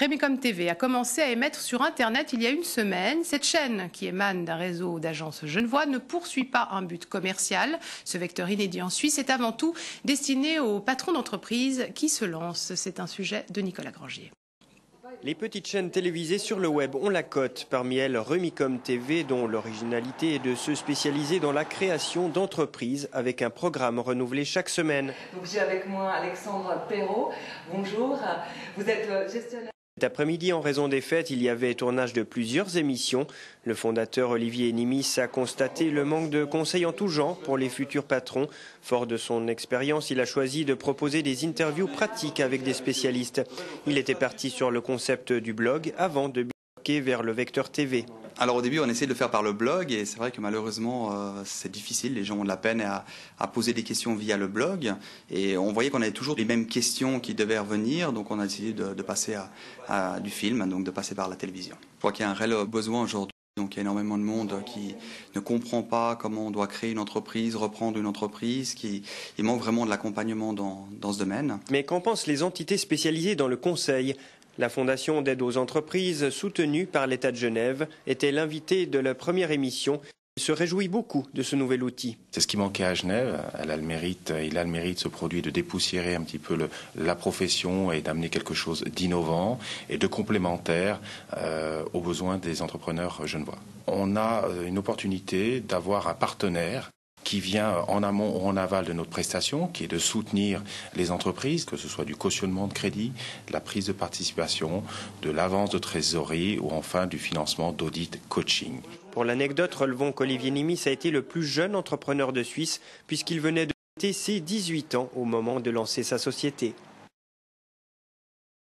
Remicom TV a commencé à émettre sur Internet il y a une semaine. Cette chaîne, qui émane d'un réseau d'agences genevois, ne poursuit pas un but commercial. Ce vecteur inédit en Suisse est avant tout destiné aux patrons d'entreprise qui se lancent. C'est un sujet de Nicolas Grangier. Les petites chaînes télévisées sur le web ont la cote. Parmi elles, Remicom TV, dont l'originalité est de se spécialiser dans la création d'entreprises avec un programme renouvelé chaque semaine. Donc j'ai avec moi Alexandre Perrault. Bonjour. Vous êtes gestionnaire. Cet après-midi, en raison des fêtes, il y avait tournage de plusieurs émissions. Le fondateur Olivier Nimis a constaté le manque de conseils en tout genre pour les futurs patrons. Fort de son expérience, il a choisi de proposer des interviews pratiques avec des spécialistes. Il était parti sur le concept du blog avant de bifurquer vers le vecteur TV. Alors au début, on essayait de le faire par le blog et c'est vrai que malheureusement, c'est difficile. Les gens ont de la peine à poser des questions via le blog et on voyait qu'on avait toujours les mêmes questions qui devaient revenir. Donc on a décidé de passer à du film, donc de passer par la télévision. Je crois qu'il y a un réel besoin aujourd'hui. Donc il y a énormément de monde qui ne comprend pas comment on doit créer une entreprise, reprendre une entreprise, il manque vraiment de l'accompagnement dans ce domaine. Mais qu'en pensent les entités spécialisées dans le conseil ? La Fondation d'aide aux entreprises, soutenue par l'État de Genève, était l'invitée de la première émission. Il se réjouit beaucoup de ce nouvel outil. C'est ce qui manquait à Genève. Il a le mérite, ce produit, de dépoussiérer un petit peu la profession et d'amener quelque chose d'innovant et de complémentaire aux besoins des entrepreneurs genevois. On a une opportunité d'avoir un partenaire qui vient en amont ou en aval de notre prestation, qui est de soutenir les entreprises, que ce soit du cautionnement de crédit, de la prise de participation, de l'avance de trésorerie ou enfin du financement d'audit coaching. Pour l'anecdote, relevons qu'Olivier Nimis a été le plus jeune entrepreneur de Suisse puisqu'il venait de fêter ses 18 ans au moment de lancer sa société.